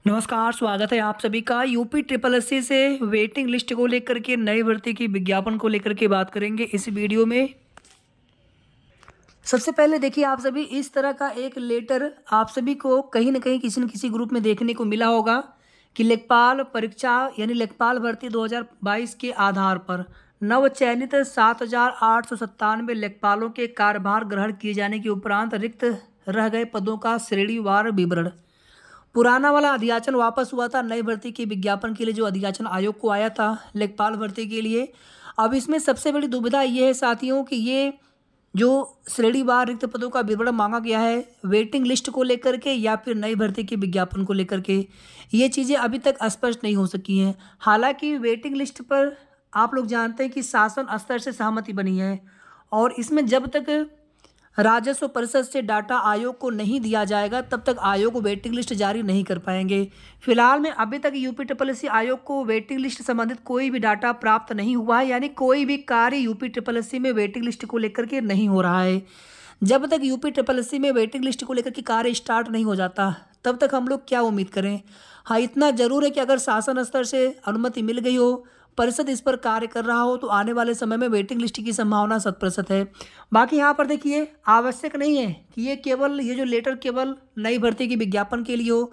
नमस्कार, स्वागत है आप सभी का। यूपी ट्रिपल एससी से वेटिंग लिस्ट को लेकर के नई भर्ती की विज्ञापन को लेकर के बात करेंगे इस वीडियो में। सबसे पहले देखिए, आप सभी इस तरह का एक लेटर आप सभी को कहीं ना कहीं किसी न किसी ग्रुप में देखने को मिला होगा कि लेखपाल परीक्षा यानी लेखपाल भर्ती 2022 के आधार पर नव चयनित 7,897 लेखपालों के कार्यभार ग्रहण किए जाने के उपरांत रिक्त रह गए पदों का श्रेणीवार विवरण। पुराना वाला अधियाचन वापस हुआ था नई भर्ती के विज्ञापन के लिए, जो अधियाचन आयोग को आया था लेखपाल भर्ती के लिए। अब इसमें सबसे बड़ी दुविधा ये है साथियों कि ये जो श्रेणीवार रिक्त पदों का विवरण मांगा गया है वेटिंग लिस्ट को लेकर के या फिर नई भर्ती के विज्ञापन को लेकर के, ये चीज़ें अभी तक स्पष्ट नहीं हो सकी हैं। हालांकि वेटिंग लिस्ट पर आप लोग जानते हैं कि शासन स्तर से सहमति बनी है और इसमें जब तक राजस्व परिषद से डाटा आयोग को नहीं दिया जाएगा तब तक आयोग वेटिंग लिस्ट जारी नहीं कर पाएंगे। फिलहाल में अभी तक यूपी ट्रिपल एससी आयोग को वेटिंग लिस्ट संबंधित कोई भी डाटा प्राप्त नहीं हुआ है, यानी कोई भी कार्य यूपी ट्रिपल एससी में वेटिंग लिस्ट को लेकर के नहीं हो रहा है। जब तक यूपी ट्रिपल एससी में वेटिंग लिस्ट को लेकर के कार्य स्टार्ट नहीं हो जाता तब तक हम लोग क्या उम्मीद करें। हाँ, इतना जरूर है कि अगर शासन स्तर से अनुमति मिल गई हो, परिषद इस पर कार्य कर रहा हो, तो आने वाले समय में वेटिंग लिस्ट की संभावना 100% है। बाकी यहाँ पर देखिए, आवश्यक नहीं है कि ये जो लेटर केवल नई भर्ती की विज्ञापन के लिए हो,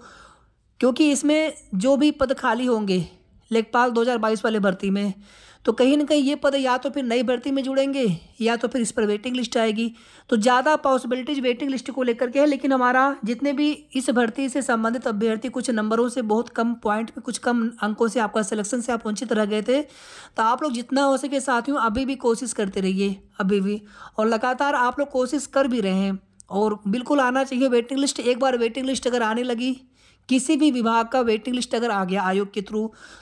क्योंकि इसमें जो भी पद खाली होंगे लेखपाल 2022 वाले भर्ती में, तो कहीं ना कहीं ये पद या तो फिर नई भर्ती में जुड़ेंगे या तो फिर इस पर वेटिंग लिस्ट आएगी। तो ज़्यादा पॉसिबिलिटीज वेटिंग लिस्ट को लेकर के है, लेकिन हमारा जितने भी इस भर्ती से संबंधित अभ्यर्थी कुछ नंबरों से, बहुत कम पॉइंट पे, कुछ कम अंकों से आपका सिलेक्शन से आप वंचित रह गए थे, तो आप लोग जितना हो सके साथियों अभी भी कोशिश करते रहिए, अभी भी, और लगातार आप लोग कोशिश कर भी रहे हैं और बिल्कुल आना चाहिए वेटिंग लिस्ट। एक बार वेटिंग लिस्ट अगर आने लगी, किसी भी विभाग का वेटिंग लिस्ट अगर आ गया आयोग के थ्रू,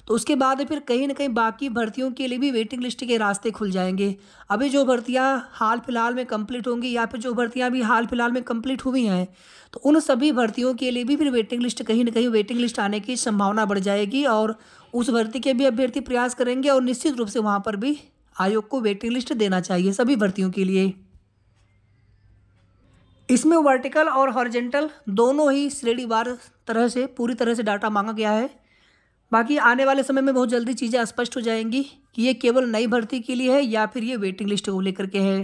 तो उसके बाद फिर कहीं ना कहीं बाकी भर्तियों के लिए भी वेटिंग लिस्ट के रास्ते खुल जाएंगे। अभी जो भर्तियां हाल फिलहाल में कंप्लीट होंगी या फिर जो भर्तियां भी हाल फिलहाल में कंप्लीट हुई हैं, तो उन सभी भर्तियों के लिए भी फिर वेटिंग लिस्ट, कहीं ना कहीं वेटिंग लिस्ट आने की संभावना बढ़ जाएगी और उस भर्ती के भी अभ्यर्थी प्रयास करेंगे और निश्चित रूप से वहाँ पर भी आयोग को वेटिंग लिस्ट देना चाहिए सभी भर्तियों के लिए। इसमें वर्टिकल और हॉरिजेंटल दोनों ही श्रेणीवार तरह से पूरी तरह से डाटा मांगा गया है। बाकी आने वाले समय में बहुत जल्दी चीज़ें स्पष्ट हो जाएंगी कि ये केवल नई भर्ती के लिए है या फिर ये वेटिंग लिस्ट को लेकर के है।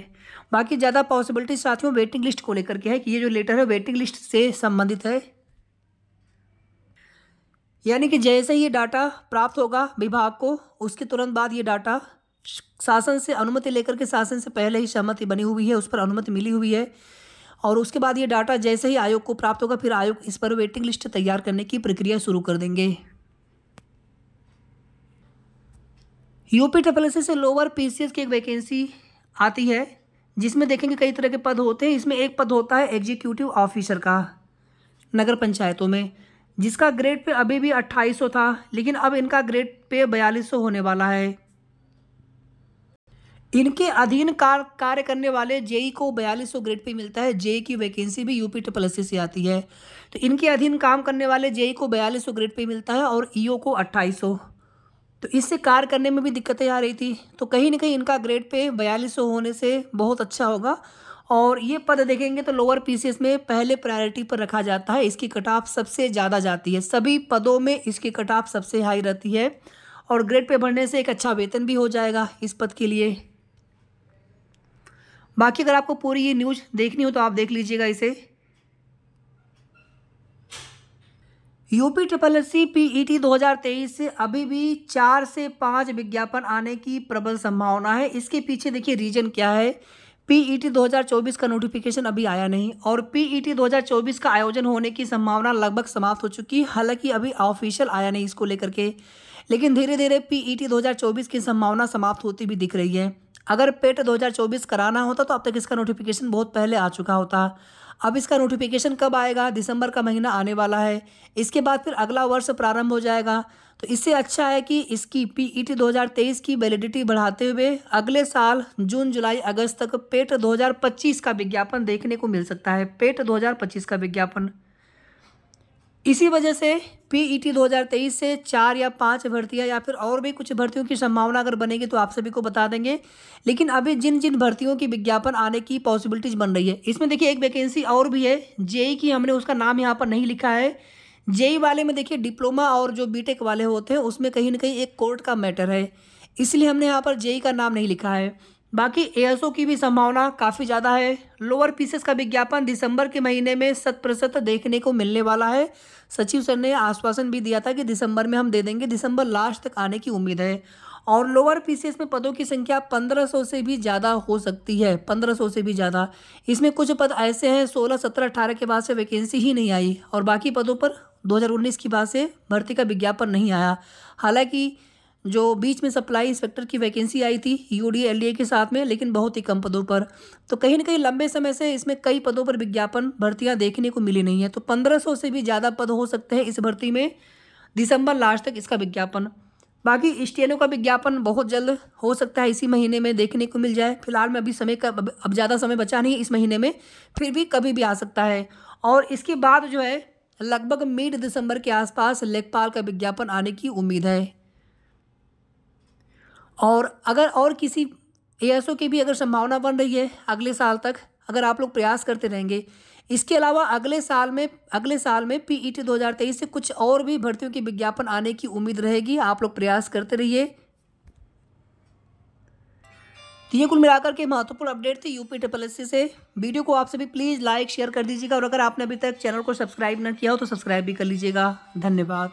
बाकी ज़्यादा पॉसिबिलिटी साथियों वेटिंग लिस्ट को लेकर के है कि ये जो लेटर है वेटिंग लिस्ट से संबंधित है, यानी कि जैसे ही ये डाटा प्राप्त होगा विभाग को, उसके तुरंत बाद ये डाटा शासन से अनुमति लेकर के, शासन से पहले ही सहमति बनी हुई है, उस पर अनुमति मिली हुई है, और उसके बाद ये डाटा जैसे ही आयोग को प्राप्त होगा फिर आयोग इस पर वेटिंग लिस्ट तैयार करने की प्रक्रिया शुरू कर देंगे। यूपी ट्रिपल एससी से लोअर पीसीएस की एक वैकेंसी आती है जिसमें देखेंगे कई तरह के पद होते हैं। इसमें एक पद होता है एग्जीक्यूटिव ऑफिसर का नगर पंचायतों में, जिसका ग्रेड पे अभी भी 2800 था, लेकिन अब इनका ग्रेड पे 4200 होने वाला है। इनके अधीन कार्य करने वाले जेई को 4200 ग्रेड पे मिलता है। जेई की वैकेंसी भी यूपी ट्रिपल एससी से आती है, तो इनके अधीन काम करने वाले जेई को 4200 ग्रेड पे मिलता है और ईओ को 2800। तो इससे कार्य करने में भी दिक्कतें आ रही थी, तो कहीं ना कहीं इनका ग्रेड पे 4200 होने से बहुत अच्छा होगा। और ये पद देखेंगे तो लोअर पीसीएस में पहले प्रायोरिटी पर रखा जाता है, इसकी कट ऑफ सबसे ज़्यादा जाती है, सभी पदों में इसकी कट ऑफ सबसे हाई रहती है और ग्रेड पे बढ़ने से एक अच्छा वेतन भी हो जाएगा इस पद के लिए। बाकी अगर आपको पूरी ये न्यूज़ देखनी हो तो आप देख लीजिएगा इसे। यूपी ट्रिपल एससी पीईटी 2023 से अभी भी 4 से 5 विज्ञापन आने की प्रबल संभावना है। इसके पीछे देखिए रीजन क्या है। पीईटी 2024 का नोटिफिकेशन अभी आया नहीं और पीईटी 2024 का आयोजन होने की संभावना लगभग समाप्त हो चुकी, हालांकि अभी ऑफिशियल आया नहीं इसको लेकर के, लेकिन धीरे धीरे पीईटी 2024 की संभावना समाप्त होती भी दिख रही है। अगर पेट 2024 कराना होता तो अब तक इसका नोटिफिकेशन बहुत पहले आ चुका होता। अब इसका नोटिफिकेशन कब आएगा, दिसंबर का महीना आने वाला है, इसके बाद फिर अगला वर्ष प्रारंभ हो जाएगा। तो इससे अच्छा है कि इसकी पीईटी 2023 की वैलिडिटी बढ़ाते हुए अगले साल जून जुलाई अगस्त तक पेट 2025 का विज्ञापन देखने को मिल सकता है, पेट 2025 का विज्ञापन। इसी वजह से पीईटी 2023 से 4 या 5 भर्तियां या फिर और भी कुछ भर्तियों की संभावना अगर बनेगी तो आप सभी को बता देंगे। लेकिन अभी जिन जिन भर्तियों की विज्ञापन आने की पॉसिबिलिटीज बन रही है, इसमें देखिए एक वैकेंसी और भी है जेई की, हमने उसका नाम यहाँ पर नहीं लिखा है। जेई वाले में देखिए डिप्लोमा और जो बीटेक वाले होते हैं उसमें कहीं ना कहीं एक कोर्ट का मैटर है, इसलिए हमने यहाँ पर जेई का नाम नहीं लिखा है। बाकी एएसओ की भी संभावना काफ़ी ज़्यादा है। लोअर पीसेस का विज्ञापन दिसंबर के महीने में 100% देखने को मिलने वाला है। सचिव सर ने आश्वासन भी दिया था कि दिसंबर में हम दे देंगे, दिसंबर लास्ट तक आने की उम्मीद है। और लोअर पीसीएस में पदों की संख्या 1500 से भी ज़्यादा हो सकती है, 1500 से भी ज़्यादा। इसमें कुछ पद ऐसे हैं 16, 17, 18 के बाद से वैकेंसी ही नहीं आई और बाकी पदों पर 2019 के बाद से भर्ती का विज्ञापन नहीं आया। हालांकि जो बीच में सप्लाई इंस्पेक्टर की वैकेंसी आई थी यूडी एलडीए के साथ में, लेकिन बहुत ही कम पदों पर। तो कहीं ना कहीं लंबे समय से इसमें कई पदों पर विज्ञापन भर्तियां देखने को मिली नहीं है। तो 1500 से भी ज़्यादा पद हो सकते हैं इस भर्ती में, दिसंबर लास्ट तक इसका विज्ञापन। बाकी स्टेनो का विज्ञापन बहुत जल्द हो सकता है इसी महीने में देखने को मिल जाए। फिलहाल में अभी समय का अब ज़्यादा समय बचा नहीं है इस महीने में, फिर भी कभी भी आ सकता है। और इसके बाद जो है लगभग मिड दिसंबर के आसपास लेखपाल का विज्ञापन आने की उम्मीद है। और अगर और किसी एएसओ की भी अगर संभावना बन रही है अगले साल तक, अगर आप लोग प्रयास करते रहेंगे। इसके अलावा अगले साल में पीईटी 2023 से कुछ और भी भर्तियों की विज्ञापन आने की उम्मीद रहेगी। आप लोग प्रयास करते रहिए। तो ये कुल मिलाकर के महत्वपूर्ण अपडेट थे यूपी SSSC से। वीडियो को आप सभी प्लीज़ लाइक शेयर कर दीजिएगा और अगर आपने अभी तक चैनल को सब्सक्राइब न किया हो तो सब्सक्राइब भी कर लीजिएगा। धन्यवाद।